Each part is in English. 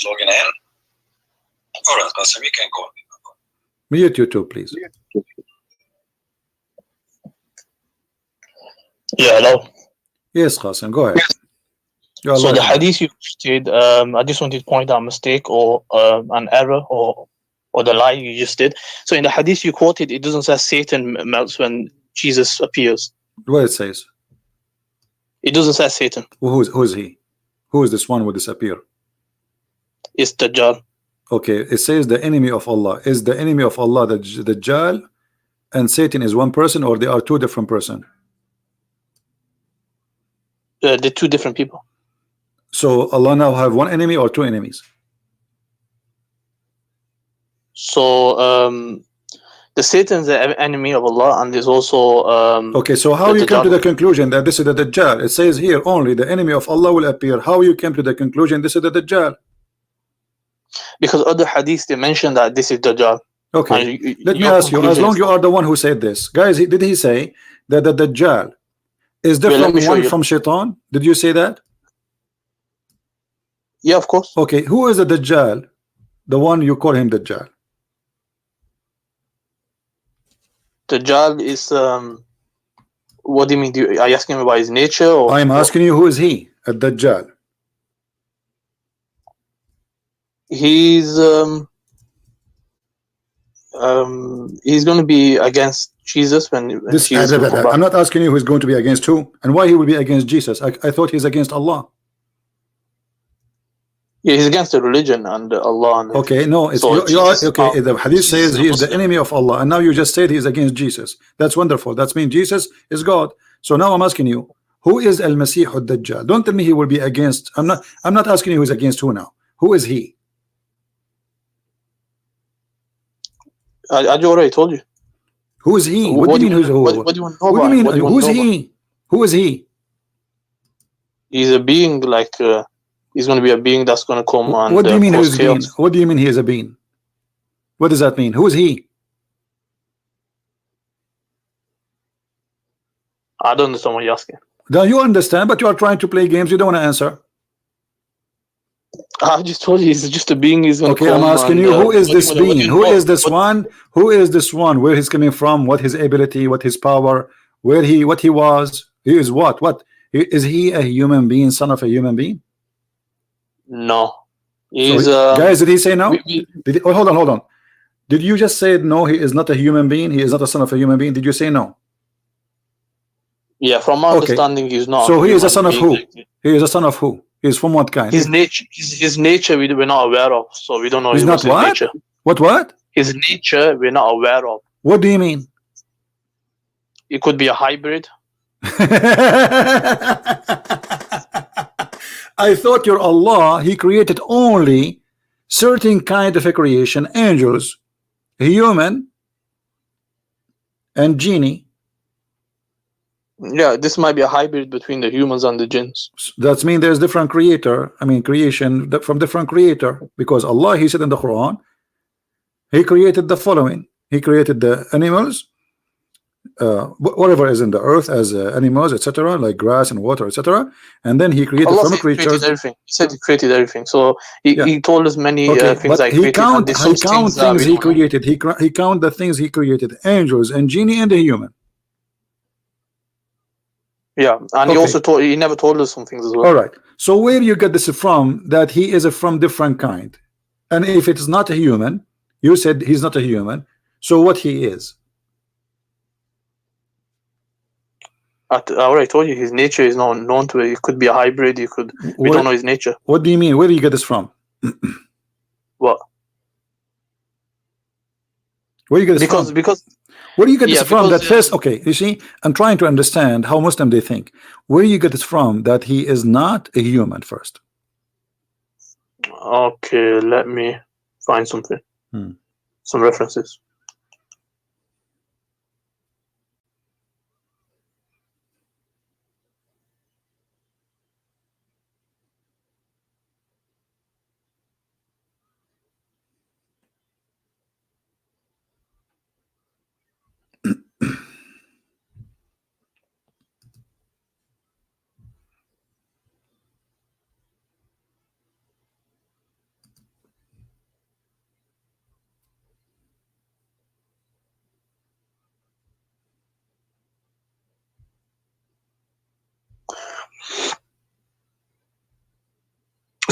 logging in. All right, Qasim, you can go. Mute you too, please. Yeah, hello. Yes, Qasim, go ahead. So the hadith you did, I just wanted to point out a mistake or an error or the lie you just did. So in the hadith you quoted, it doesn't say Satan melts when Jesus appears. What it says? It doesn't say Satan. Who is he? Who is this one who will disappear? It's Dajjal. Okay, it says the enemy of Allah. Is the enemy of Allah the Dajjal and Satan is one person, or they are two different persons? They're two different people. So Allah now have one enemy or two enemies? So the Satan is the enemy of Allah, and there's also okay, so how you come to the conclusion that this is the Dajjal? It says here only the enemy of Allah will appear. How you came to the conclusion this is the Dajjal? Because other hadiths they mention that this is Dajjal. Okay, let me ask you, as long you are the one who said this, guys, did he say that the Dajjal is different one from Shaitan? Did you say that? Yeah, of course. Okay, who is the Dajjal? The one you call him Dajjal? Dajjal is what do you mean? Are you asking about his nature? Or I'm asking you, who is he? A Dajjal. He's going to be against Jesus when Jesus will come back. I'm not asking you who's going to be against who and why he will be against Jesus. I thought he's against Allah. Yeah, he's against the religion and Allah. And okay, no, it's so you are okay. The hadith says he is the enemy of Allah, and now you just said he's against Jesus. That's wonderful. That means Jesus is God. So now I'm asking you, who is Al-Masih al-Dajjal? Don't tell me he will be against. I'm not asking you who's against who now. Who is he? I already told you. Who is he? What do you mean? What do you want to know about him? Who's he? Who is he? He's a being like. He's going to be a being that's going to come and what do you mean who's being? What do you mean he is a being? What does that mean? Who is he? I don't understand what you're asking. Now you understand, but you are trying to play games. You don't want to answer. I just told you he's just a being. He's going to come. I'm asking you, who is this being? Who is this one? Who is this one? Where he's coming from? What his ability? What his power? What he was? He is what? What is he? A human being? Son of a human being? No. He's guys, did he say no? Did he, hold on. Did you just say no? He is not a human being. He is not a son of a human being. Did you say no? Yeah, from my understanding, he's not. So he is a son of who? He is a son of who? He is from what kind? His nature, we're not aware of, so we don't know. He's not what? Nature. What? His nature, we're not aware of. What do you mean? It could be a hybrid. I thought your Allah, he created only certain kind of a creation, angels, human, and genie. Yeah, this might be a hybrid between the humans and the jinns. That means there's different creator. I mean, creation from different creator, because Allah, he said in the Quran, he created the following. He created the animals, whatever is in the earth as animals, etc., like grass and water, etc., and then he created from creatures. Everything. He said he created everything. So he told us many things like he count things he created. He count the things he created: angels and genie and the human. Yeah, and he also told. He never told us some things as well. All right. So where you get this from? That he is from different kind, and if it's not a human, you said he's not a human. So what he is? I already told you his nature is not known to it. It could be a hybrid. We don't know his nature. What do you mean? Where do you get this from? What? Where do you get this from? Because where do you get this from? That first, okay, you see, I'm trying to understand how Muslim they think. Where do you get this from? That he is not a human first. Okay, let me find something. Some references.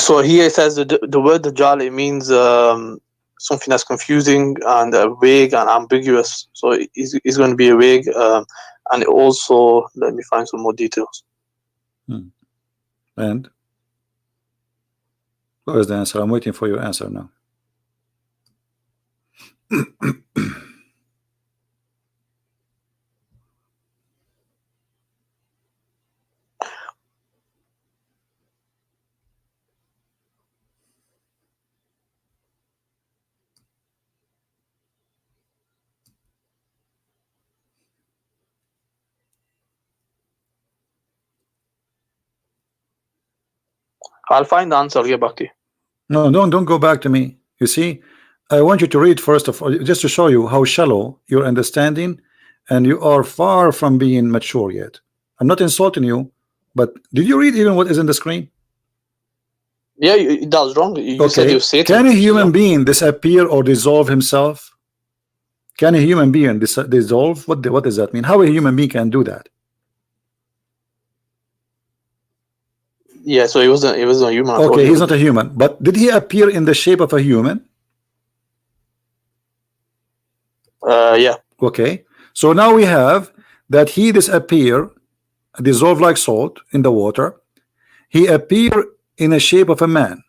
So here it says the word Dajjal, it means something that's confusing and vague and ambiguous. So it's going to be vague, and also let me find some more details. And what is the answer? I'm waiting for your answer now. I'll find the answer. I'll get back to you. No, don't go back to me. You see, I want you to read first of all, just to show you how shallow your understanding, and you are far from being mature yet. I'm not insulting you, but did you read even what is in the screen? Yeah, that was wrong. You said you Satan. Can a human being disappear or dissolve himself? Can a human being dissolve? What does that mean? How a human being can do that? Yeah, so he wasn't a human. Okay, he's not a human, but did he appear in the shape of a human? Yeah. Okay, so now we have that he disappear, dissolve like salt in the water. He appear in a shape of a man.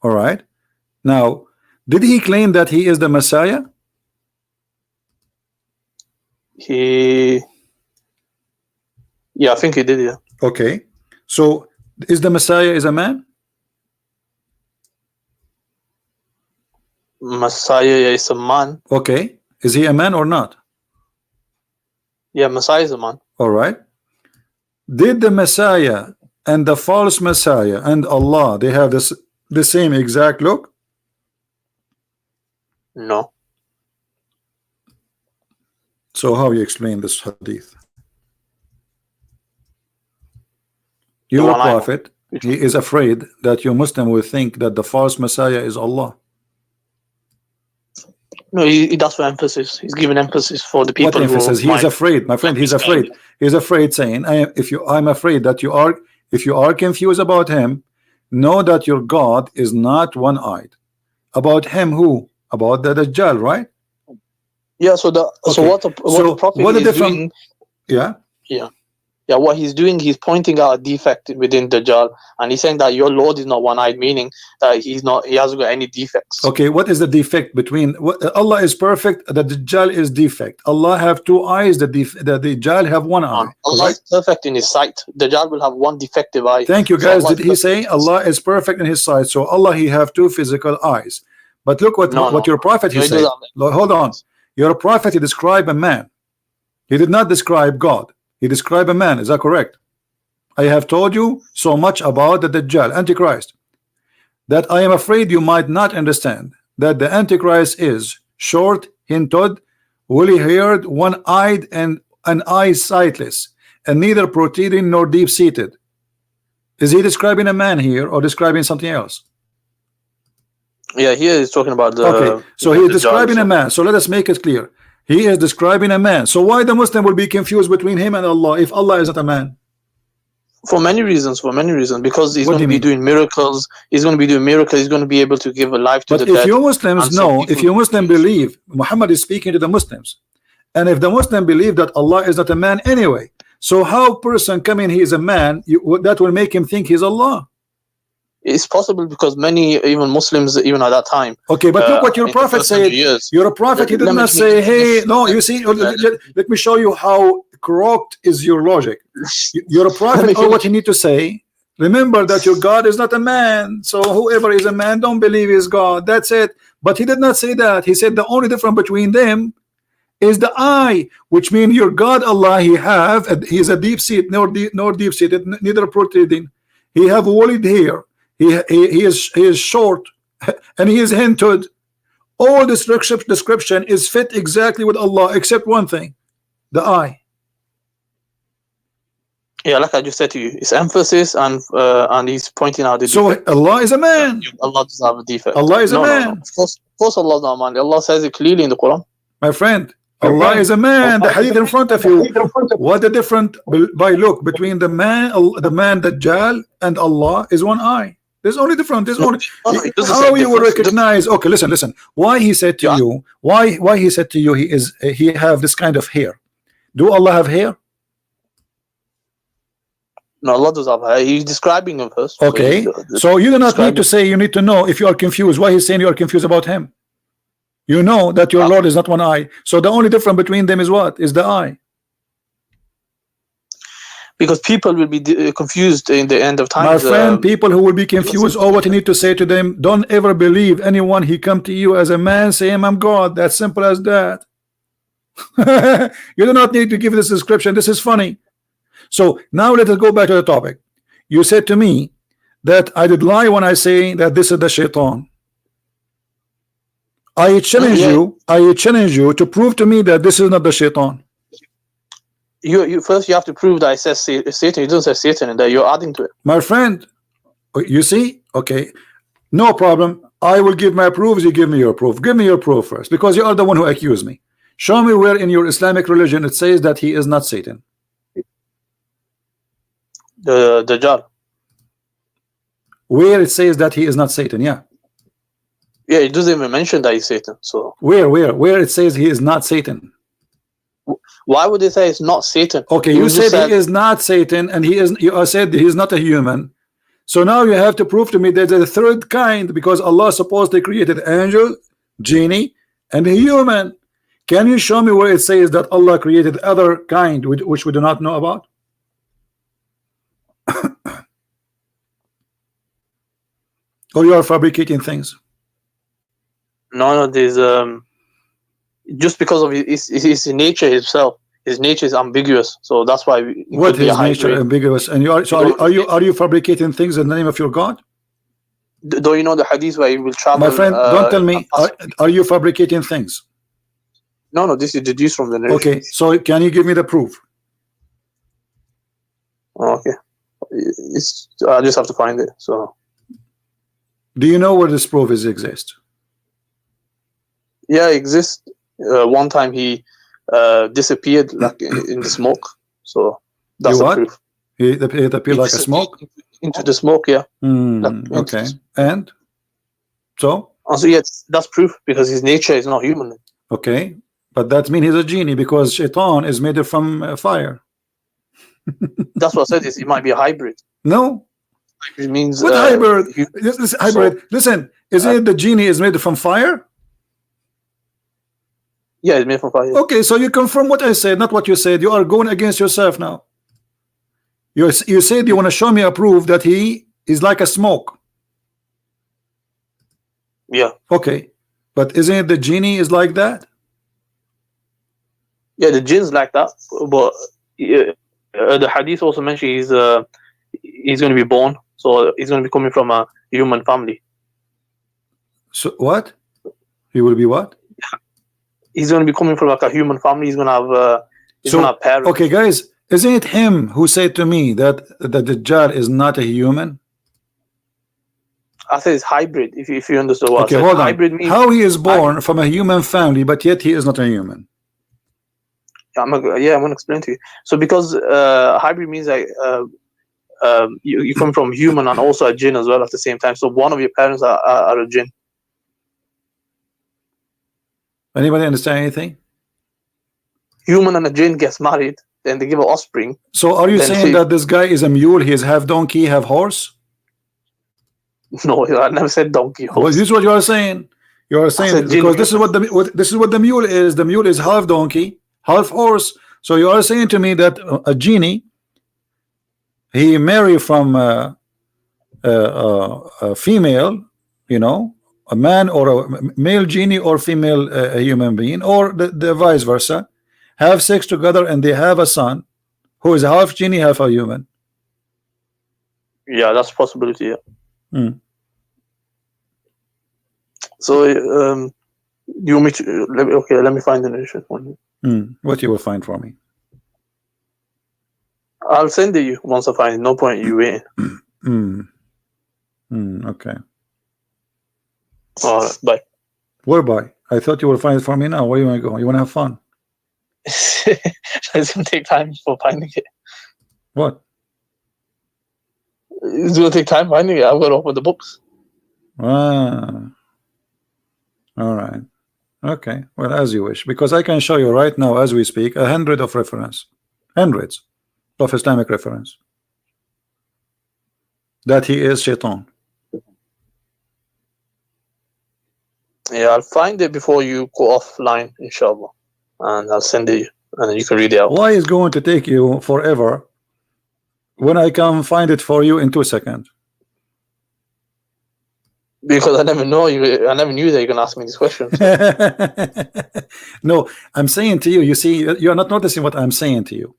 All right. Now, did he claim that he is the Messiah? Yeah, I think he did. Yeah. Okay, so is the Messiah is a man? Messiah is a man. Okay, is he a man or not? Yeah, Messiah is a man. All right. Did the Messiah and the false Messiah and Allah, they have the same exact look? No. So how you explain this hadith? You're a prophet. He is afraid that your Muslim will think that the false Messiah is Allah. No, he does for emphasis. He's giving emphasis for the people. What emphasis? He is afraid, my friend. He's afraid. He's afraid, saying, I'm afraid that if you are confused about him, know that your God is not one-eyed. About him, who? About the Dajjal, right? Yeah. So what the prophet is doing? Yeah. Yeah, what he's doing, he's pointing out a defect within Dajjal, and he's saying that your Lord is not one-eyed, meaning that he hasn't got any defects. Okay, what is the defect between Allah is perfect, the Dajjal is defect. Allah have two eyes, the Dajjal have one eye. Allah is perfect in his sight. Dajjal will have one defective eye. Thank you, guys. Did he say Allah is perfect in his sight? So Allah, he have two physical eyes. But look what your prophet he said. Hold on. Your prophet, he described a man. He did not describe God. He described a man. Is that correct? I have told you so much about the Dajjal, Antichrist, that I am afraid you might not understand that the Antichrist is short, hinted, woolly-haired, one-eyed, and an eye sightless, and neither protruding nor deep-seated. Is he describing a man here or describing something else? Yeah, here he's talking about the. Okay, so he's describing a man. So let us make it clear. He is describing a man. So why the Muslim will be confused between him and Allah if Allah is not a man? For many reasons. Because he's going to be doing miracles. He's going to be doing miracles. He's going to be able to give a life to the dead. But if you Muslims know, if you Muslim believe, Muhammad is speaking to the Muslims, and if the Muslim believe that Allah is not a man anyway, so how person coming he is a man, that will make him think he's Allah? It's possible because many even Muslims even at that time. Okay, but look what your prophet said. You're a prophet. He did not say, "Hey, no." You see, let me show you how corrupt is your logic. You're a prophet. Or what you need to say. Remember that your God is not a man. So whoever is a man, don't believe is God. That's it. But he did not say that. He said the only difference between them is the eye, which means your God Allah. He is a deep seat, nor deep seated, neither protruding. He have woolly hair. He is short and he is hinted. All this description is fit exactly with Allah except one thing, the eye. Yeah, like I just said to you, it's emphasis and he's pointing out the defect. So Allah is a man. Allah doesn't have a defect. Allah is a man. No. Of course Allah is not a man. Allah says it clearly in the Quran. My friend, Allah is a man. The hadith in front of you. What the difference by look between the man Dajjal and Allah is one eye. There's only different. There's only it doesn't how say you will difference. recognize. Okay, listen. Why he said to you? Why he said to you? He have this kind of hair. Do Allah have hair? No, Allah does have hair. He's describing him first. Okay, so you do not need to say. You need to know if you are confused. Why he's saying you are confused about him? You know that your Lord is not one eye. So the only difference between them is what? Is the eye. Because people will be confused in the end of time. My friend, people who will be confused, all what you need to say to them, don't ever believe anyone he come to you as a man saying I'm God. That's simple as that. You do not need to give this description. This is funny. So now let us go back to the topic. You said to me that I did lie when I say that this is the shaitan. I challenge you to prove to me that this is not the shaitan. You first you have to prove that it says Satan. It doesn't say Satan, and that you're adding to it. My friend, you see, okay, no problem. I will give my proofs. You give me your proof. Give me your proof first, because you are the one who accused me. Show me where in your Islamic religion it says that he is not Satan. The Dajjal. Where it says that he is not Satan? Yeah. Yeah, it doesn't even mention that he's Satan. So where it says he is not Satan? Why would they say it's not Satan? Okay, you said he is not Satan, and he is. You said he is not a human. So now you have to prove to me there's a third kind, because Allah supposedly created angel, genie, and a human. Can you show me where it says that Allah created other kind which we do not know about? Or you are fabricating things? No, there's just because of his nature himself. His nature is ambiguous, so that's why. What is nature ambiguous? And you are so are you fabricating things in the name of your God? Don't you know the hadith where he will travel? My friend, don't tell me. Are you fabricating things? No, this is deduced from the narration. Okay, so can you give me the proof? Okay, I just have to find it. So, do you know where this proof exists? Yeah, it exists. One time he disappeared like in the smoke. So that's the proof. He appeared like a smoke? Into the smoke, yeah. Okay. And? So? Also, yes, that's proof because his nature is not human. Okay. But that means he's a genie because shaitan is made from fire. That's what I said. It might be a hybrid. No. Hybrid means... What hybrid? Hybrid. Listen, isn't it the genie is made from fire? Yeah, it's made from fire. Okay, so you confirm what I said, not what you said. You are going against yourself now. You said you want to show me a proof that he is like a smoke. Yeah. Okay, but isn't it the genie is like that? Yeah, the jinn's like that. But the hadith also mentioned he's going to be born, so he's going to be coming from a human family. So what? He will be what? He's going to be coming from like a human family. He's going to have going to have parents. Okay, guys, isn't it him who said to me that the Dajjal is not a human? I said it's hybrid. If you understand what okay, I said. Hold on. Hybrid means how he is born from a human family, but yet he is not a human. I'm going to explain to you. So because hybrid means like you come from human and also a jinn as well at the same time. So one of your parents are a jinn. Anybody understand anything? Human and a jinn gets married, then they give an offspring. So are you saying that this guy is a mule? He is half donkey, half horse? No, I never said donkey. Horse. Well, this is what you are saying. You are saying because this is what the mule is. The mule is half donkey, half horse. So you are saying to me that a genie, he married from a female, you know, a man or a male genie or female a human being, or the vice versa, have sex together and they have a son who is half genie, half a human. Yeah, that's a possibility. Yeah. So you want me to let me find the narration for you. What you will find for me? I'll send it you once I find it. No point you waiting. Okay. All right, bye. Whereby? I thought you will find it for me now. Where you want to go? You want to have fun? It's gonna take time for finding it. What? It's gonna take time finding it. I've got to open the books. Ah, all right. Okay, well, as you wish, because I can show you right now as we speak 100 of reference, hundreds of Islamic reference that he is shaitan. Yeah, I'll find it before you go offline, inshallah, and I'll send it you, and then you can read it out. Why is going to take you forever when I can find it for you in 2 seconds? Because I never know you. I never knew that you're gonna ask me these questions. No, I'm saying to you, you see, you're not noticing what I'm saying to you.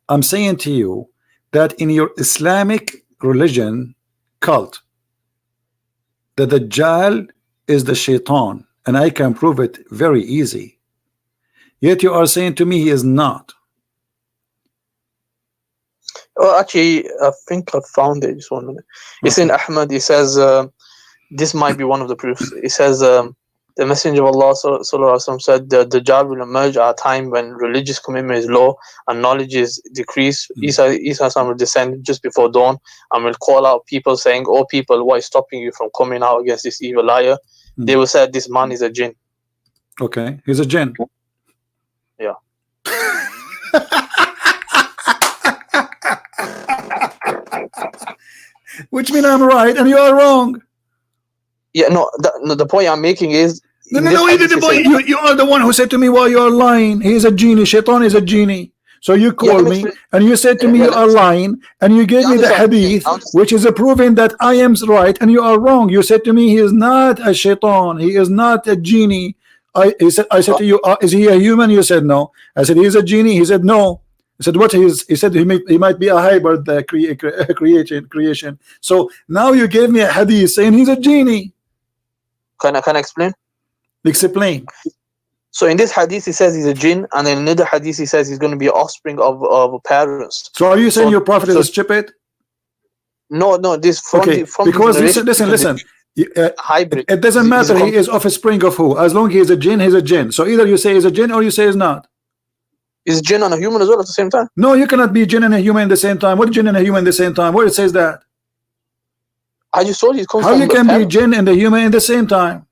I'm saying to you that in your Islamic religion cult, the Dajjal is the shaitan, and I can prove it very easy. Yet you are saying to me he is not. Well, actually, I think I found it. Just 1 minute. It's in Ahmad. He says this might be one of the proofs. It says the Messenger of Allah sallallahu alaihi wasallam said the Dajjal will emerge at a time when religious commitment is low and knowledge is decreased. Isa will descend just before dawn and will call out people saying, "Oh people, what is stopping you from coming out against this evil liar?" They will say, "This man is a jinn." Okay, he's a jinn. Yeah. Which means I'm right and you are wrong. Yeah, no, the point I'm making is No, you are the one who said to me, "Well, you are lying. He is a genie. Shaitan is a genie." So you called me and you said to me, "You are lying," and you gave me the hadith, which is proving that I am right and you are wrong. You said to me, "He is not a shaitan. He is not a genie." I said to you, "Is he a human?" You said no. I said, "He is a genie." He said no. I said, "What is?" He said, "He might be a hybrid creation." So now you gave me a hadith saying he's a genie. Can I explain? Explain. So in this hadith he says he's a jinn, and in another hadith he says he's going to be an offspring of parents. So are you saying your prophet is stupid? No, this from because listen. Hybrid. It doesn't matter. He is offspring of who? As long as he is a jinn, he's a jinn. So either you say he's a jinn or you say he's not. Is jinn and a human as well at the same time? No, you cannot be jinn and a human at the same time. What is jinn and a human at the same time? Where it says that? I just told you it comes how from you can be jinn and a human at the same time?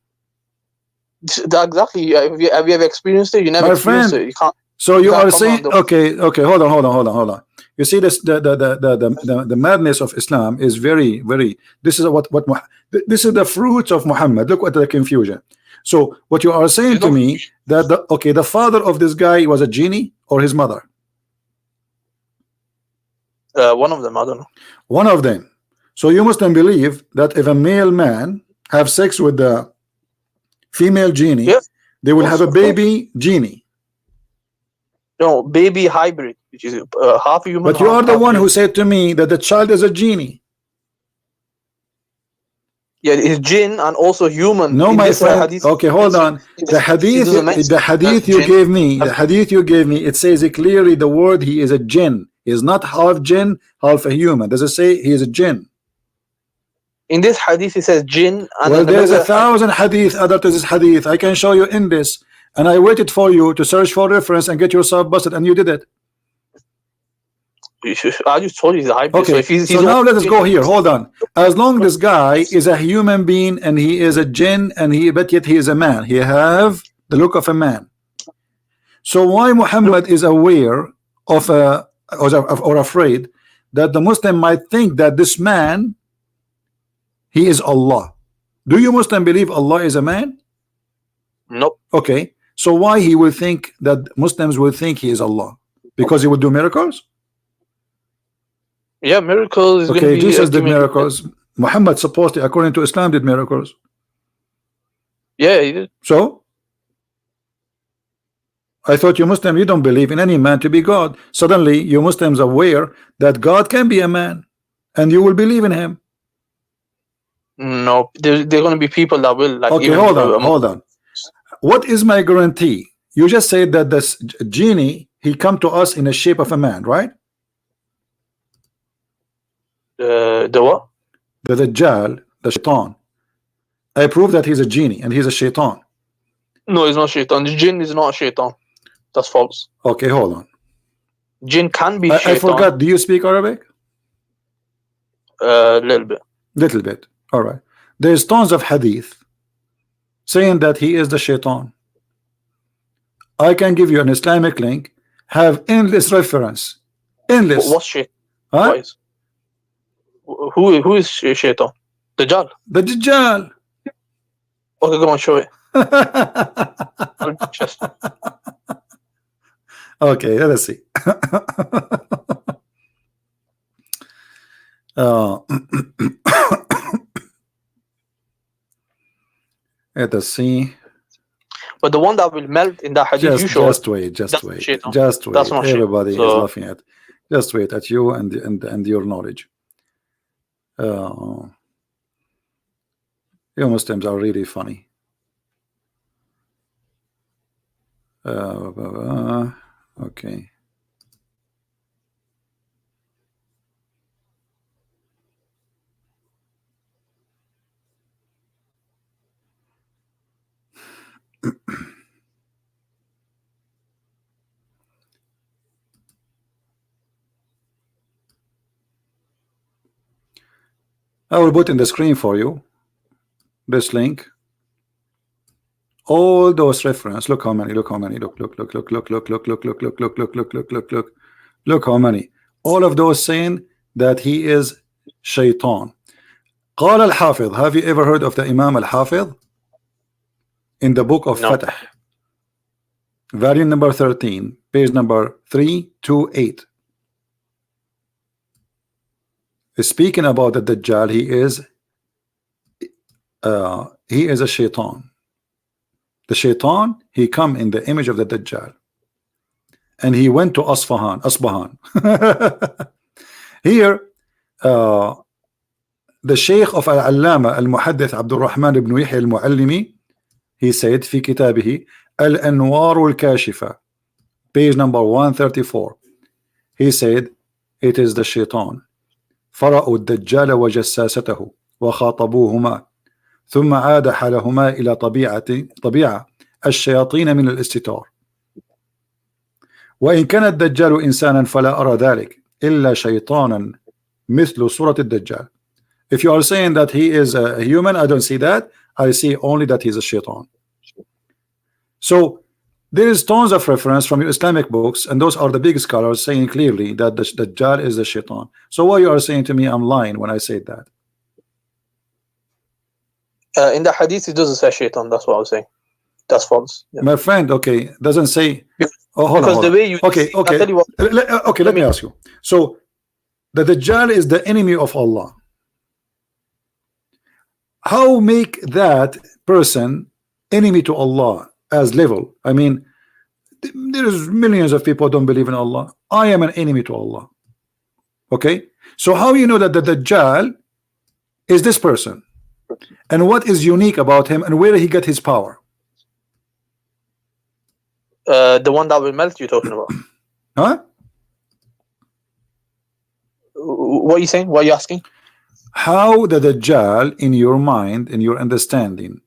Exactly. Have you ever experienced it? You never experienced it. You can't. So you are saying, okay, hold on. You see this, the madness of Islam is very, very. This is this is the fruits of Muhammad. Look at the confusion. So what you are saying to me that the father of this guy was a genie or his mother? One of them. I don't know. One of them. So you must then believe that if a male man have sex with the female genie, yes, they will have a baby genie. No, baby hybrid, which is half human. But you are the one who said to me that the child is a genie. Yeah, it's jinn and also human. No, my friend. Okay, hold on. The hadith you gave me, it says it clearly the word he is a jinn. He is not half jinn, half a human. Does it say he is a jinn? In this hadith it says jinn. And well, there's 1,000 hadith other to this hadith. I can show you in this. And I waited for you to search for reference and get yourself busted, and you did it. I just told you he's a hybrid. Okay, so now let us go here. Hold on. As long as this guy is a human being and he is a jinn but yet he is a man, he have the look of a man. So why Muhammad is aware of or afraid that the Muslim might think that this man, he is Allah? Do you Muslim believe Allah is a man? Nope. Okay, so why he will think that Muslims will think he is Allah? Because he will do miracles? Yeah, miracles is okay, Jesus did miracles. Muhammad supposedly, according to Islam, did miracles. Yeah, he did. So I thought you Muslim, you don't believe in any man to be God. Suddenly you Muslims are aware that God can be a man and you will believe in him. No, there are going to be people that will like. Okay, hold on. What is my guarantee? You just said that this genie, he come to us in the shape of a man, right? The what? The Dajjal, the shaitan. I prove that he's a genie and he's a shaitan. No, he's not shaitan. The jinn is not a shaitan. That's false. Okay, hold on. Jinn can be shaitan. I forgot. Do you speak Arabic? A little bit. Little bit. All right. There's tons of hadith saying that he is the shaitan. I can give you an Islamic link, have endless reference. Endless. What's shaitan? Huh? What is? Who is shaitan? Dajjal. The Dajjal. Okay, go on, show it. Just Okay, let us see. Let us see. but the one that will melt in that hadith you showed. Just wait, just that's wait, shaitan. just wait. That's not shaitan. Everybody is So- laughing at. Just wait at you and your knowledge. You Muslims are really funny. Okay. I will put in the screen for you this link. All those reference. Look how many. Look how many. Look how many. All of those saying that he is shaitan. قال الحافظ. Have you ever heard of the Imam al-Hafidh? In the book of No. Fatah, volume number 13, page number 328. Speaking about the Dajjal, he is a shaitan. The shaitan, he come in the image of the Dajjal, and he went to Asfahan. Here the Sheikh of Al-Allama Al-Muhaddith Abdul Rahman ibn Yahya Al-Muallimi, he said في كتابه الأنوار الكاشفة, page number 134, he said it is the shaitan. فرأوا الدجال وجساسته وخاطبوهما ثم عاد حالهما إلى طبيعة الشياطين من الاستتار. وإن كان الدجال إنسانا فلا أرى ذلك إلا شيطانا مثل صورة الدجال. If you are saying that he is a human, I don't see that. I see only that he's a shaitan. So there is tons of reference from your Islamic books, and those are the big scholars saying clearly that the Dajjal is the shaitan. So why you are saying to me I'm lying when I say that? In the hadith, it doesn't say shaitan. That's what I was saying. That's false. Yeah. My friend, okay, doesn't say. Oh, hold Because on. the way you Okay, I'll okay. tell you what, Let me ask you. So the Dajjal is the enemy of Allah. How make that person enemy to Allah as level? I mean, there is millions of people don't believe in Allah. I am an enemy to Allah. Okay, so how you know that the Dajjal is this person, and what is unique about him, and where did he get his power? the one that will melt you're talking about. Huh? What are you saying? What are you asking? How the Dajjal, in your mind, in your understanding,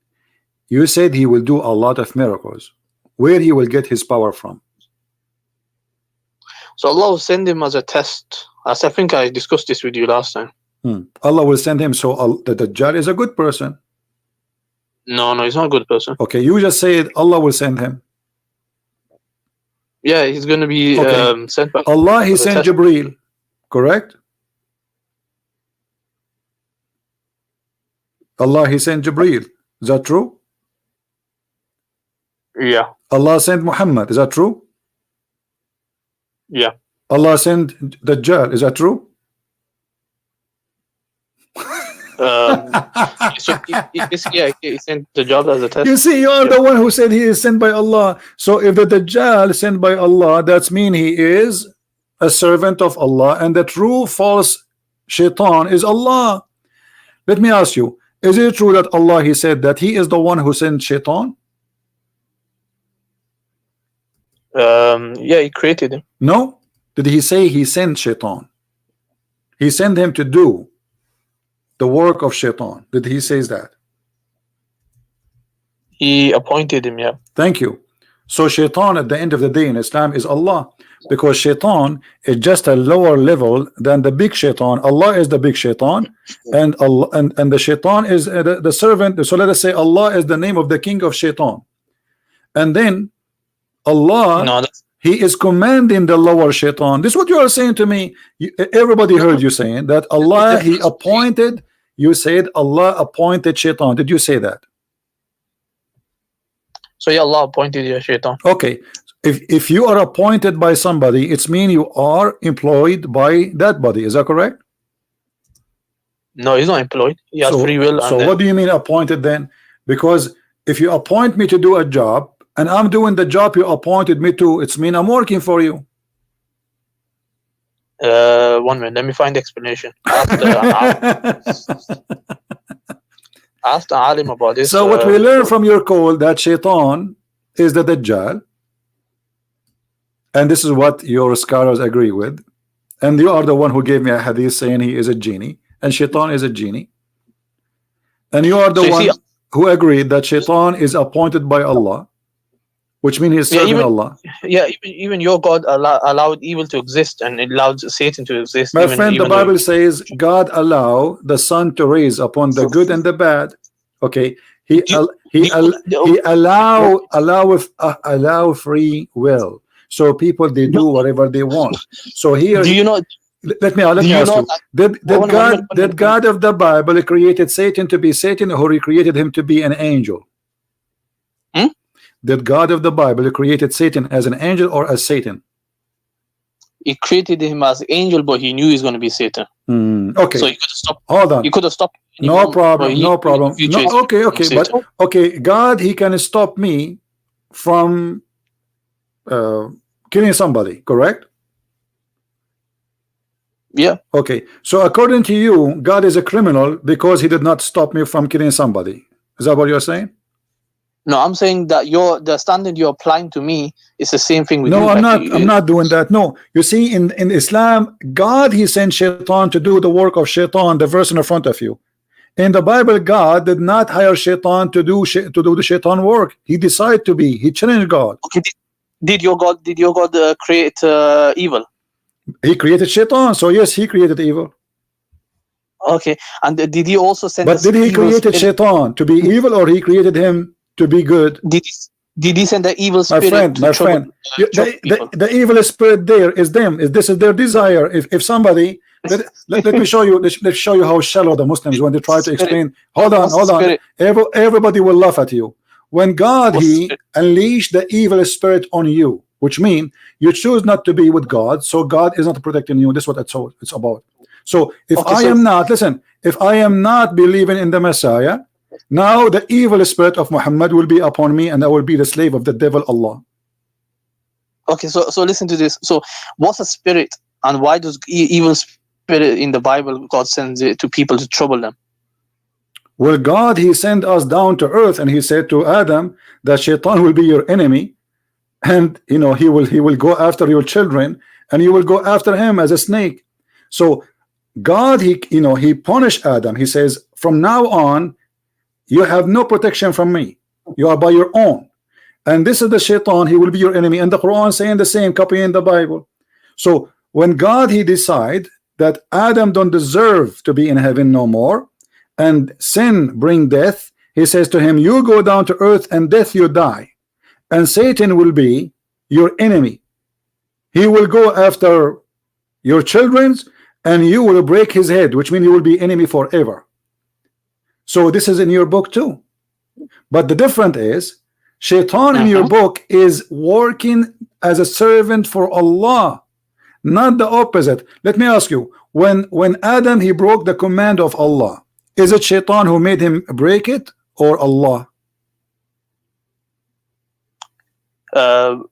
you said he will do a lot of miracles. Where he will get his power from? So Allah will send him as a test. As I think I discussed this with you last time. Allah will send him. So the Dajjal is a good person. No, he's not a good person. Okay, you just said Allah will send him. Yeah, he's going to be Okay. sent back. Allah, he as a sent test. Jibreel, correct? Allah, he sent Jibreel. Is that true? Yeah, Allah sent Muhammad. Is that true? yeah. Allah sent Dajjal. Is that true? So he sent the job as a test. You see, you are the one who said he is sent by Allah. So if the Dajjal is sent by Allah, that means he is a servant of Allah, and the true false shaitan is Allah. Let me ask you, is it true that Allah, he said that he is the one who sent shaitan? Yeah, he created him. No. Did he say he sent shaitan? He sent him to do the work of shaitan. Did he say that? He appointed him. Yeah. Thank you. So shaitan at the end of the day in Islam is Allah, because shaitan is just a lower level than the big shaitan. Allah is the big shaitan, and Allah and the shaitan is the servant. So let us say Allah is the name of the king of shaitan, and then Allah, No, he is commanding the lower shaitan. This is what you are saying to me. Everybody heard you saying that Allah, he appointed. You said Allah appointed shaitan. Did you say that? so yeah, Allah appointed you a shaitan. Okay. If you are appointed by somebody, it's mean you are employed by that body. Is that correct? No, he's not employed. He has free will. So and what do you mean appointed then? Because if you appoint me to do a job and I'm doing the job you appointed me to, it's mean I'm working for you. 1 minute, let me find the explanation. Ask the alim about this. So what we learn from your call that shaitan is the Dajjal, and this is what your scholars agree with, and you are the one who gave me a hadith saying he is a genie and shaitan is a genie, and you are the one who agreed that shaitan is appointed by Allah, which means he's serving Allah. Yeah, even your God allowed evil to exist, and it allowed Satan to exist. My friend, the Bible says God allow the sun to raise upon the good and the bad. Okay, he allow free will, so people they do whatever they want. So here, do you know? Let me ask you: Did God of the Bible created Satan to be Satan, or he created him to be an angel? Did God of the Bible created Satan as an angel or as Satan? He created him as angel, but he knew he's going to be Satan. Okay. So he could have stopped. Hold on. He could have stopped. No problem. No problem. No, okay. But okay, God, he can stop me from killing somebody, correct? Yeah. Okay. So according to you, God is a criminal because he did not stop me from killing somebody. Is that what you're saying? No, I'm saying that the standard you're applying to me is the same thing with you. No, I'm not. I'm not doing that. No, you see, in Islam, God he sent shaitan to do the work of shaitan. The verse in the front of you. In the Bible, God did not hire shaitan to do the shaitan work. He decided to be. He challenged God. Okay. Did your God create evil? He created shaitan. So yes, he created evil. Okay. And did he also send? But did he create shaitan to be evil, or he created him to be good? Did he send the evil spirit? My friend, the evil spirit there is them. This is their desire. If somebody let me show you. Let's show you how shallow the Muslims when they try to explain. Hold on. Everybody will laugh at you when God he unleashed the evil spirit on you, which means you choose not to be with God, so God is not protecting you. This is what it's about. So if I am not believing in the Messiah, now the evil spirit of Muhammad will be upon me, and I will be the slave of the devil Allah. Okay, so listen to this. So what's a spirit, and why does evil spirit in the Bible God sends it to people to trouble them? Well, God he sent us down to earth, and he said to Adam that shaitan will be your enemy, and he will go after your children, and you will go after him as a snake. So God he punished Adam. He says from now on you have no protection from me. You are by your own. And this is the shaitan. He will be your enemy. And the Quran saying the same, copying the Bible. So when God he decide that Adam don't deserve to be in heaven no more, and sin bring death, he says to him, you go down to earth, and death you die. And Satan will be your enemy. He will go after your children's, and you will break his head, which means you will be enemy forever. So this is in your book too. But the difference is shaitan in your book is working as a servant for Allah, not the opposite. Let me ask you, when Adam he broke the command of Allah, is it shaitan who made him break it, or Allah? When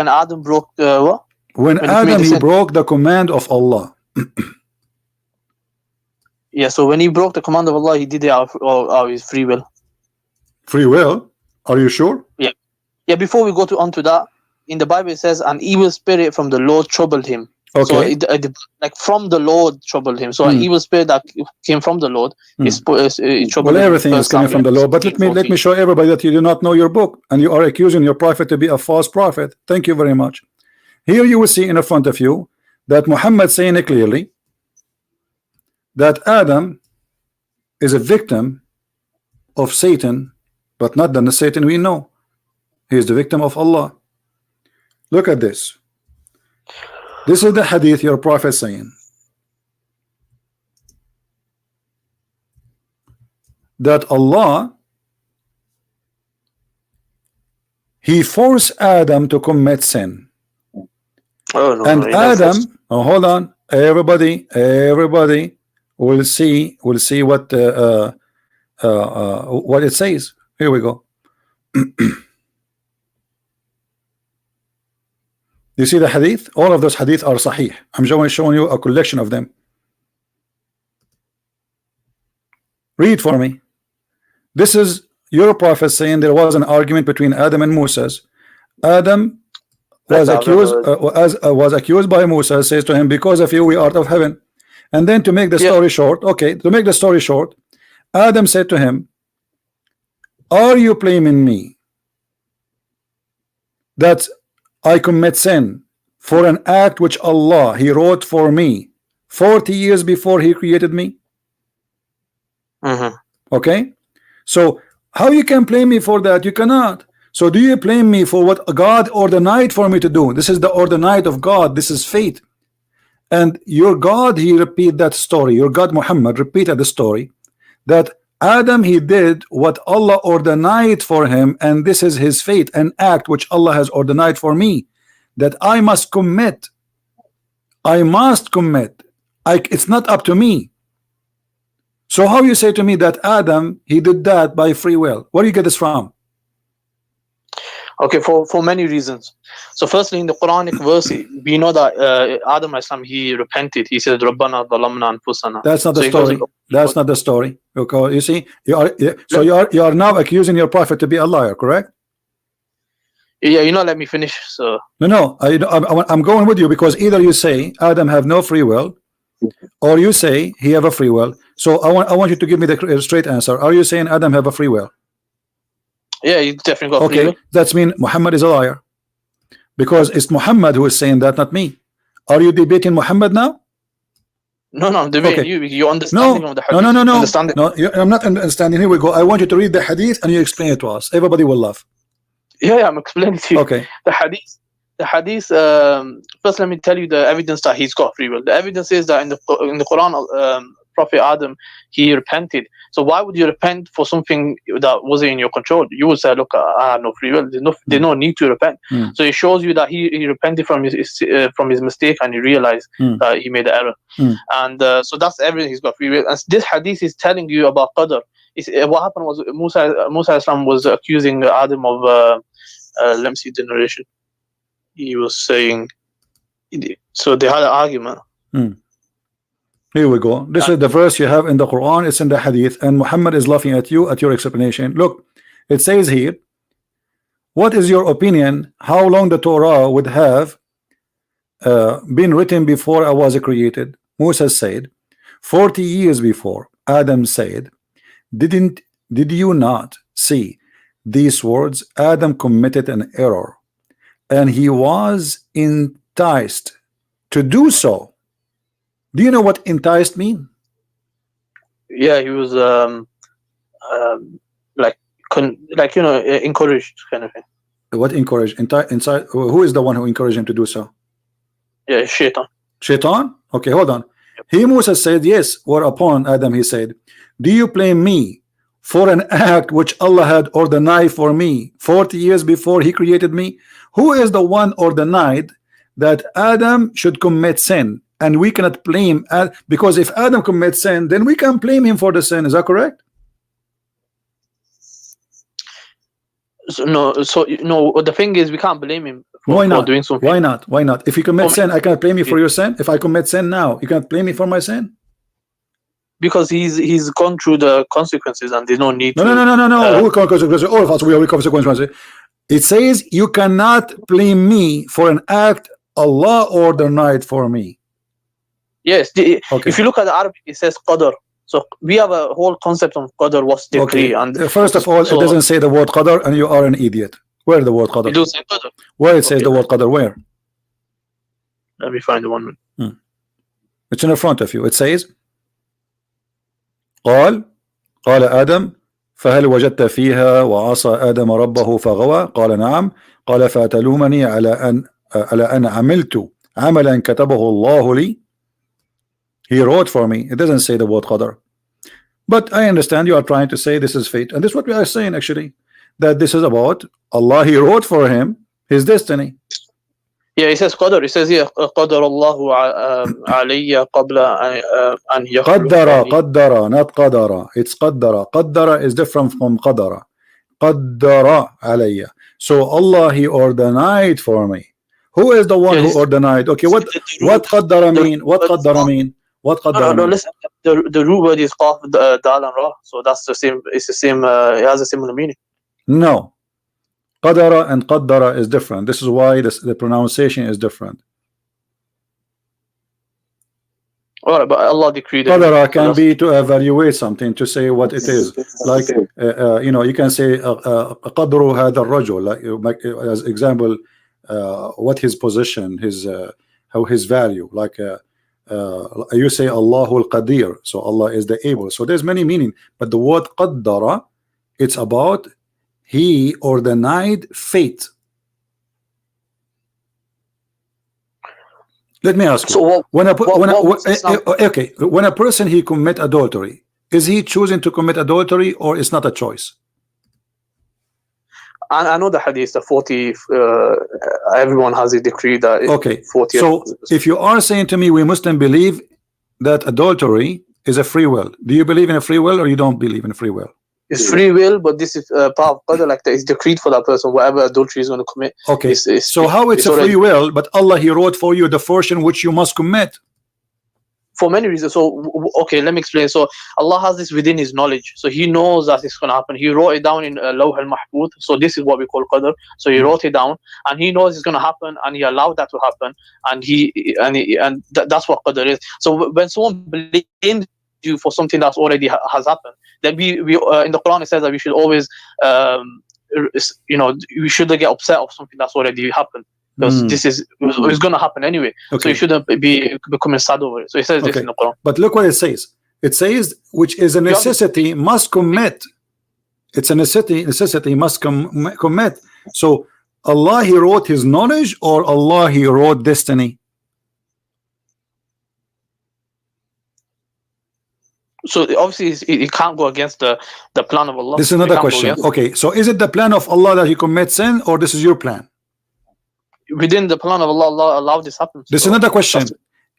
Adam broke what? When Adam he broke the command of Allah. Yeah, so when he broke the command of Allah, he did it out of his free will. Free will? Are you sure? Yeah. Yeah, before we go on to that, in the Bible it says, an evil spirit from the Lord troubled him. Okay. So like from the Lord troubled him. So an evil spirit that came from the Lord is troubled well, him. everything is coming from the Lord. But let me show everybody that you do not know your book, and you are accusing your prophet to be a false prophet. Thank you very much. Here you will see in front of you that Muhammad saying it clearly that Adam is a victim of Satan, but not the Satan we know. He is the victim of Allah. Look at this. This is the hadith your prophet saying that Allah, he forced Adam to commit sin. Oh, no, and no, Adam, hold on, everybody will see what it says. Here we go. You see the hadith? All of those hadith are sahih. I'm showing you a collection of them. Read for me. This is your prophet saying there was an argument between Adam and Moses. Adam was accused by Musa, says to him, because of you we are out of heaven. And then to make the story short, Adam said to him, are you blaming me that I commit sin for an act which Allah he wrote for me 40 years before he created me? Okay, so how you can blame me for that? You cannot. So do you blame me for what God ordained for me to do? This is the ordained of God. This is fate. And your God, he repeat that story. Your God Muhammad repeated the story that Adam, he did what Allah ordained for him, and this is his fate, an act which Allah has ordained for me, that I must commit. I must commit. It's not up to me. So how you say to me that Adam, he did that by free will? Where do you get this from? Okay, for many reasons. So firstly, in the Quranic verse, we know that Adam Islam, he repented. He said, Rabbana dhalamna anfusana. That's not the story. That's not the story. Okay, you see, you are now accusing your prophet to be a liar, correct? Yeah, let me finish. So no, I'm going with you, because either you say Adam have no free will, or you say he have a free will. So I want you to give me the straight answer. Are you saying Adam have a free will? Yeah, you definitely got free will. That means Muhammad is a liar, because it's Muhammad who is saying that, not me. Are you debating Muhammad now? No, I'm debating you. You understanding of the hadith. No, I'm not understanding. Here we go. I want you to read the hadith and you explain it to us. Everybody will laugh. Yeah, I'm explaining to you. Okay. The hadith. First, let me tell you the evidence that he's got free will. The evidence is that in the Quran, Prophet Adam, he repented. So why would you repent for something that wasn't in your control? You would say, look, I have no free will. There's no need to repent. So it shows you that he repented from his mistake, and he realized that he made the error. And so that's everything. He's got free will. And this hadith is telling you about qadr. What happened was Musa Islam was accusing Adam of let me see the narration. He was saying, so they had an argument. Here we go. This is the verse you have in the Quran. It's in the hadith, and Muhammad is laughing at you at your explanation. Look, it says here, what is your opinion how long the Torah would have been written before I was created? Musa said 40 years before. Adam said, did you not see these words? Adam committed an error, and he was enticed to do so. Do you know what enticed mean? Yeah, he was encouraged, kind of thing. What encouraged? Inside, who is the one who encouraged him to do so? Yeah, Shaitan. Shaitan? Okay, hold on. He, Musa, said, yes, whereupon Adam, he said, do you blame me for an act which Allah had ordained for me 40 years before he created me? Who is the one ordained that Adam should commit sin? And we cannot blame, because if Adam commits sin, then we can blame him for the sin. Is that correct? No, the thing is, we can't blame him for doing something. Why not? Why not? If you commit sin, I cannot blame you for your sin. If I commit sin now, you cannot blame me for my sin. Because he's gone through the consequences, and there's no need to. No. Who consequences? All of us, we have consequences. It says you cannot blame me for an act Allah ordained for me. Yes. Okay. If you look at the Arabic, it says qadar. So we have a whole concept of qadar, what's decree. Okay. And first of all, it doesn't say the word qadar, and you are an idiot. Where is the word qadar? it does say qadar. Where it says the word qadar? Where? Let me find the one. It's in front of you. It says قال آدم فهل وجدت فيها وعصى آدم ربه فغوى قال نعم قال فأتلومني على أن عملت عملا كتبه الله لي. He wrote for me. It doesn't say the word qadar. But I understand you are trying to say this is fate, and this is what we are saying actually, that this is about Allah. He wrote for him his destiny. Yeah, it says qadar. It says here qadar Allahu alayya qabla an qaddara, not qadara. It's qaddara. Qaddara is different from qadara. Qaddara alayya. So Allah, he ordained for me. Who is the one who ordained? Okay, what qaddara mean? What qaddara mean? What qaddara mean? Listen, the root word is qaf, dal and ra. So that's the same. It's the same. It has a similar meaning. No. Qadara and qaddara is different. This is why the pronunciation is different. Alright, but Allah decreed. Qadara can be to evaluate something, to say what it is. Like you know, you can say qadru hadha ar-rajul, like as example, what his position, his how his value. Like you say Allahul Qadir, so Allah is the able. So there's many meaning, but the word qaddara, it's about he ordained fate. Let me ask you. So when a person he commit adultery, is he choosing to commit adultery, or it's not a choice? I know the hadith, the 40. Everyone has a decree that. Okay. 40. So if you are saying to me, we Muslim believe that adultery is a free will, do you believe in a free will, or you don't believe in free will? It's free will, but this is part of qadar, like that is decreed for that person, whatever adultery is going to commit. Okay, so how it's a free will, but Allah, he wrote for you the portion which you must commit? For many reasons. So, okay, let me explain. So, Allah has this within His knowledge. So, He knows that it's going to happen. He wrote it down in Lawh al-Mahfuz. So, this is what we call qadar. So, He wrote it down, and He knows it's going to happen, and He allowed that to happen, and that's what qadar is. So, when someone blames you for something that's already has happened, then we in the Quran it says that we should always you know, we shouldn't get upset of something that's already happened, because this is it's going to happen anyway. Okay. So you shouldn't be becoming sad over it. So it says this in the Quran. But look what it says. It says, which is a necessity, must commit. It's a necessity must commit. So Allah, he wrote his knowledge, or Allah, he wrote destiny? So obviously it can't go against the plan of Allah. This is another question. Okay, so is it the plan of Allah that he commits sin, or this is your plan? Within the plan of Allah, Allah allowed this happen. This is another question.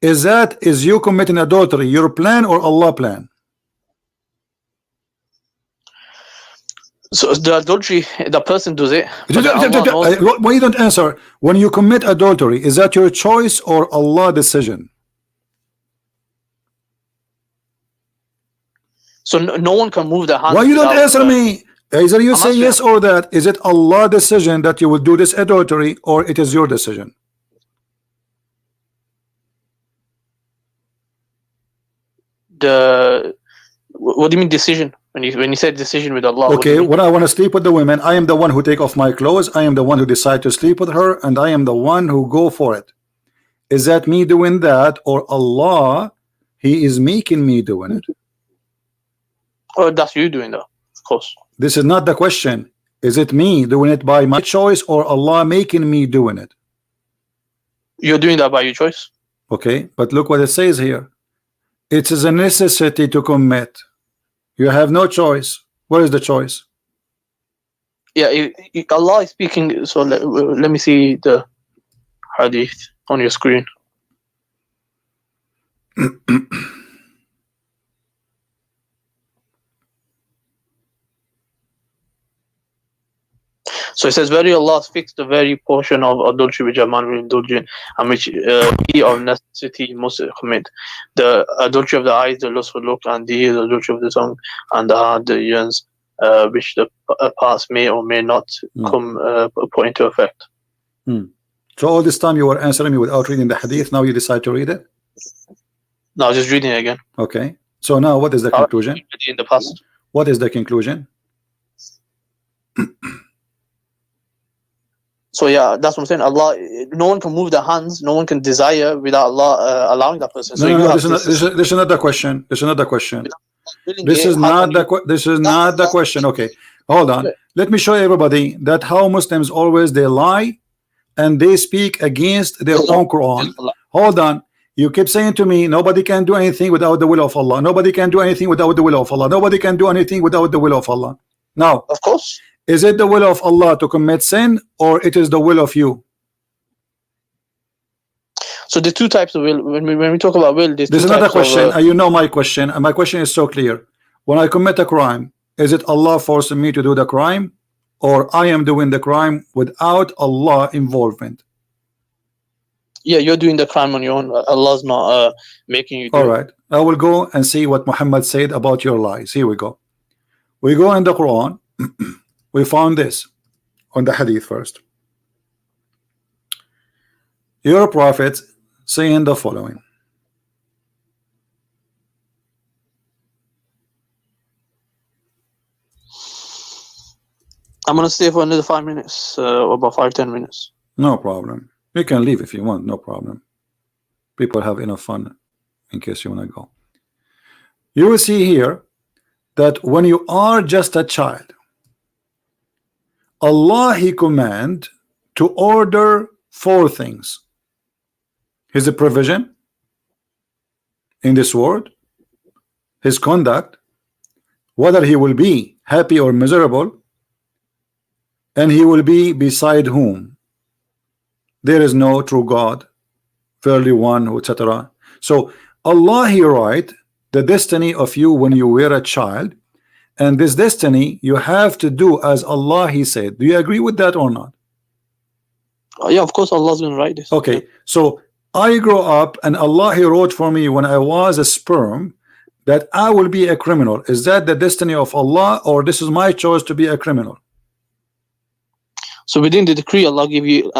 Is you committing adultery your plan or Allah plan? So the adultery, the person does it. Why you don't answer? When you commit adultery, is that your choice or Allah decision? So no one can move their hand. Why you don't answer me? Either you say yes or that. Is it Allah decision that you will do this adultery, or it is your decision? What do you mean decision? When you say decision with Allah? Okay, when I want to sleep with the women, I am the one who take off my clothes. I am the one who decide to sleep with her, and I am the one who go for it. Is that me doing that, or Allah, He is making me doing it? Oh, that's you doing that, of course. This is not the question. Is it me doing it by my choice, or Allah making me doing it? You're doing that by your choice. Okay, but look what it says here. It is a necessity to commit. You have no choice. What is the choice? Yeah, Allah is speaking. So let me see the hadith on your screen. So it says, very Allah has fixed the very portion of adultery which a man will indulge in, and which he of necessity must commit. The adultery of the eyes, the lustful look, and the adultery of the tongue, and the heart, the yearns, which the parts may or may not come put into effect. So all this time you were answering me without reading the hadith. Now you decide to read it. No, just reading it again. Okay. So now what is the conclusion? In the past. What is the conclusion? So yeah, that's what I'm saying. Allah, no one can move their hands, no one can desire without Allah allowing that person. So No, this is another question. This is another question. This is not the question. Okay, hold on. Let me show everybody that how Muslims always they lie and they speak against their own Quran. Hold on. You keep saying to me, nobody can do anything without the will of Allah. Nobody can do anything without the will of Allah. Nobody can do anything without the will of Allah. Now, of course, is it the will of Allah to commit sin, or it is the will of you? So the two types of will. When we talk about will, there's another question. You know my question, and my question is so clear. When I commit a crime, is it Allah forcing me to do the crime, or I am doing the crime without Allah involvement? Yeah, you're doing the crime on your own. Allah's not making you do All right. I will go and see what Muhammad said about your lies. Here we go. We go in the Quran. We found this on the hadith first. Your prophet saying the following. I'm gonna stay for another 5 minutes, about 5-10 minutes. No problem. You can leave if you want, no problem. People have enough fun in case you want to go. You will see here that when you are just a child, Allah He command to order 4 things. His provision in this world, His conduct, whether he will be happy or miserable, and he will be beside whom there is no true God, fairly one, etc. So Allah He write the destiny of you when you were a child, and this destiny you have to do as Allah He said. Do you agree with that or not? Yeah, of course Allah's gonna write this. Okay, so I grow up and Allah He wrote for me when I was a sperm that I will be a criminal. Is that the destiny of Allah, or this is my choice to be a criminal? So within the decree, Allah give you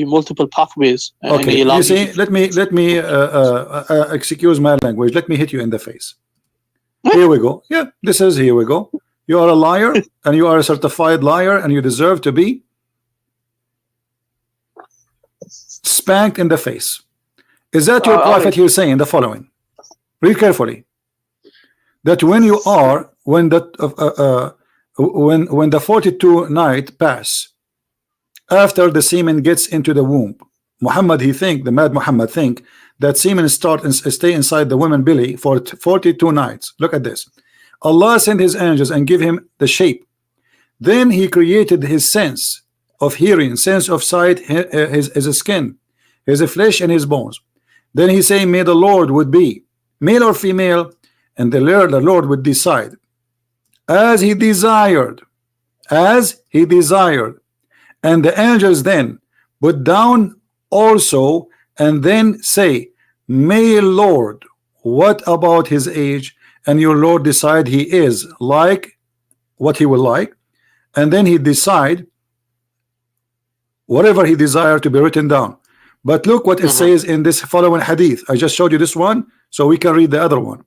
multiple pathways. Okay, you see, let me excuse my language. Let me hit you in the face. Here we go. Yeah, this is, here we go. You are a liar, and you are a certified liar, and you deserve to be spanked in the face. Is that your prophet here saying the following? Read carefully. That when you are, when the 42 night pass, after the semen gets into the womb, Muhammad, the mad Muhammad think that semen start and stay inside the woman belly for 42 nights. Look at this. Allah sent His angels and give him the shape. Then He created his sense of hearing, sense of sight, his skin, his flesh, and his bones. Then He say, may the Lord would be male or female, and the Lord would decide as He desired, and the angels then put down also, and then say, may Lord, what about his age? And your Lord decide he is like what he will like, and then He decide whatever He desire to be written down. But look what it says in this following hadith. I just showed you this one, so we can read the other one.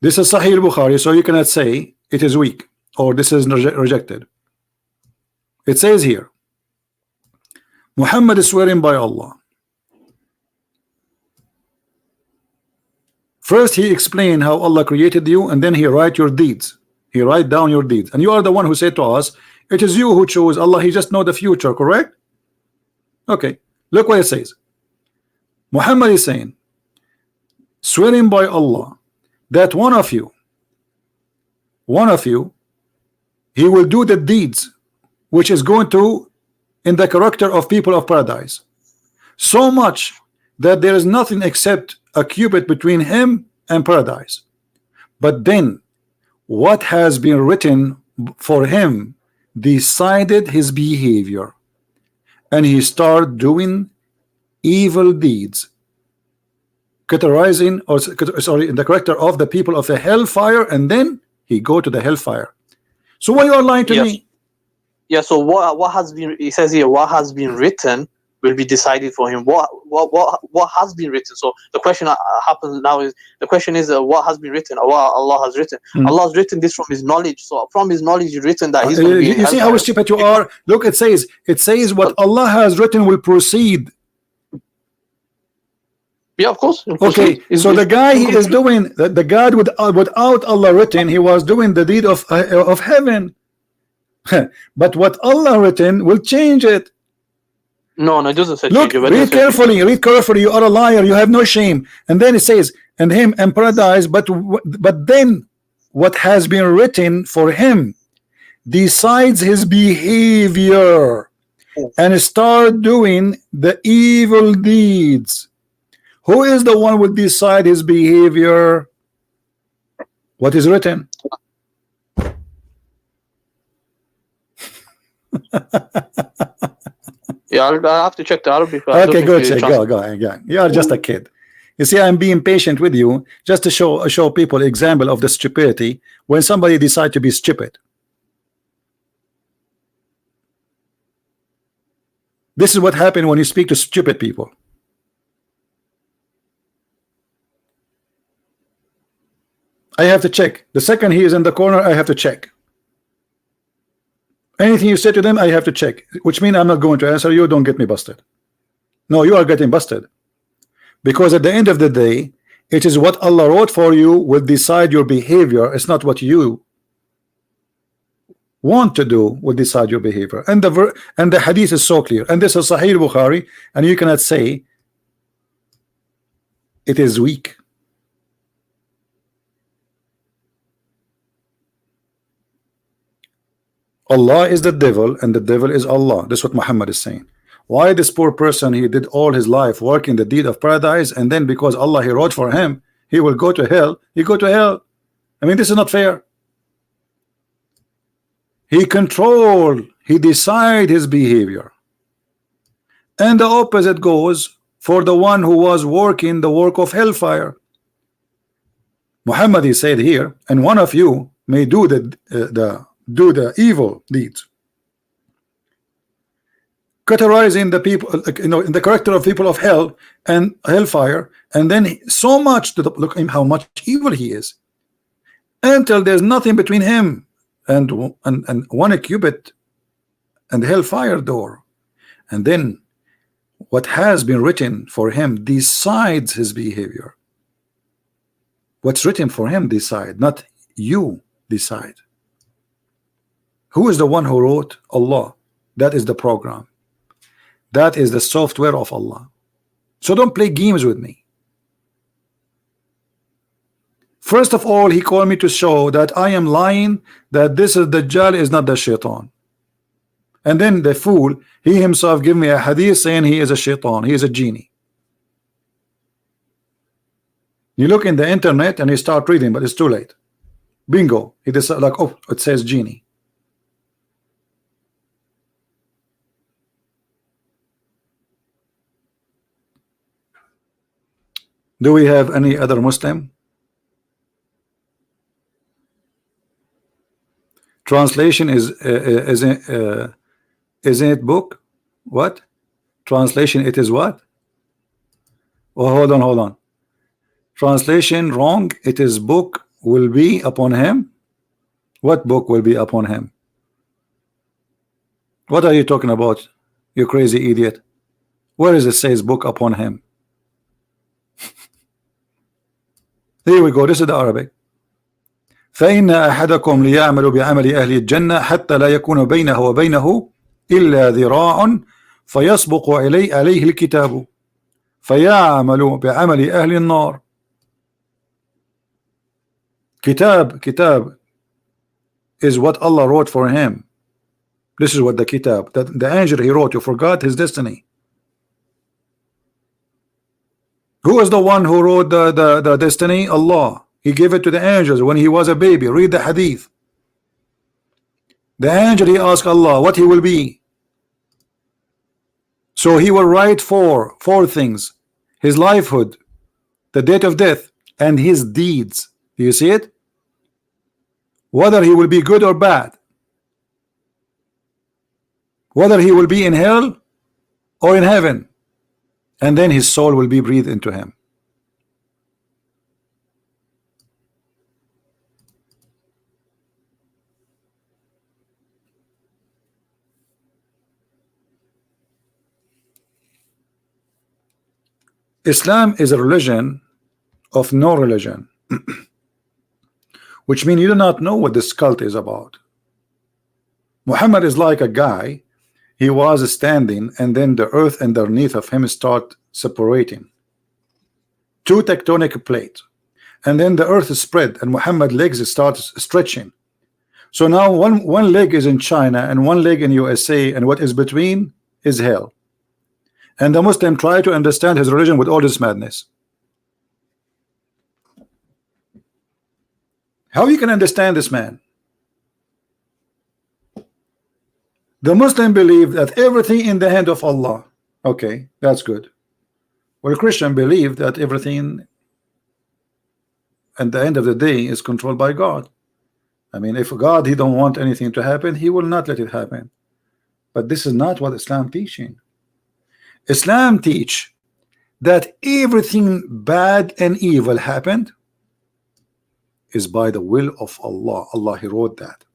This is Sahih al-Bukhari, so you cannot say it is weak or this is rejected. It says here, Muhammad is swearing by Allah. First he explained how Allah created you, and then He write your deeds. He write down your deeds, and you are the one who said to us, it is you who chose. Allah, He just know the future, correct? Okay, look what it says. Muhammad is saying, swearing by Allah, that one of you, he will do the deeds which is going to in the character of people of paradise, so much that there is nothing except a cubit between him and paradise. But then what has been written for him decided his behavior, and he started doing evil deeds, categorizing, or sorry, in the character of the people of the hellfire, and then he go to the hellfire. So why you are lying to me? Yeah. So what has been? It says here, what has been written will be decided for him. What has been written? So the question happens now is what has been written, or what Allah has written. Allah has written this from His knowledge. So from His knowledge, He's written that He's going to be in you see how hellfire. stupid you are? Look, it says what Allah has written will proceed. Yeah, of course. Okay, so the guy he is doing the God without Allah written, he was doing the deed of heaven. But what Allah written will change it. No, it doesn't say Look, change it. read carefully. You are a liar. You have no shame. And then it says, and him and paradise. But then, what has been written for him decides his behavior and start doing the evil deeds. Who is the one who will decide his behavior? What is written? Yeah, I have to check the Arabic. Okay, go. You are just a kid. You see, I'm being patient with you just to show people example of the stupidity when somebody decide to be stupid. This is what happened when you speak to stupid people. I have to check. The second he is in the corner, I have to check. Anything you say to them, I have to check, which means I'm not going to answer you. Don't get me busted. No, you are getting busted. Because at the end of the day, it is what Allah wrote for you will decide your behavior. It's not what you want to do will decide your behavior. And the hadith is so clear. And this is Sahih Bukhari, and you cannot say it is weak. Allah is the devil and the devil is Allah. That's what Muhammad is saying. Why this poor person, he did all his life working the deed of paradise, and then because Allah he wrote for him he will go to hell, he go to hell. I mean, this is not fair. He control, he decide his behavior. And the opposite goes for the one who was working the work of hellfire. Muhammad he said here, and one of you may do the evil deeds, categorizing the people, in the character of people of hell and hellfire, and then so much to look at how much evil he is, until there's nothing between him and one cubit and the hellfire door. And then what has been written for him decides his behavior. What's written for him decide, not you decide. Who is the one who wrote? Allah. That is the program. That is the software of Allah. So don't play games with me. First of all, he called me to show that I am lying, that this is Dajjal, is not the shaitan. And then the fool, he himself gave me a hadith saying he is a shaitan, he is a genie. You look in the internet and you start reading, but it's too late. Bingo. He decided, like, oh, it says genie. Do we have any other Muslim? Translation is isn't it book? What? Translation it is what? Oh, hold on. Translation wrong. It is book will be upon him. What book will be upon him? What are you talking about, you crazy idiot? Where is it says book upon him? Here we go. This is the Arabic. فإن أحدكم ليعمل بعمل أهل الجنة حتى لا يكون بينه وبينه إلا ذراع فيسبق عليه الكتاب فيعمل بعمل أهل النار. Kitab is what Allah wrote for him. This is what the kitab, that the angel he wrote, you forgot his destiny. Who is the one who wrote the destiny? Allah. He gave it to the angels when he was a baby. Read the hadith. The angel, he asked Allah what he will be. So he will write four things: his lifehood, the date of death, and his deeds. Do you see it? Whether he will be good or bad. whether he will be in hell or in heaven, and then his soul will be breathed into him. Islam is a religion of no religion, which means you do not know what this cult is about. Muhammad is like a guy. He was standing, and then the earth underneath of him start separating. Two tectonic plates, and then the earth spread, and Muhammad's legs start stretching. So now one leg is in China and one leg in USA, and what is between is hell. And the Muslim try to understand his religion with all this madness. How you can understand this man? The Muslim believe that everything in the hand of Allah. Okay, that's good. Well, Christian believe that everything at the end of the day is controlled by God. I mean, if God, he don't want anything to happen, he will not let it happen. But this is not what Islam teaching. Islam teach that everything bad and evil happened is by the will of Allah. Allah, he wrote that.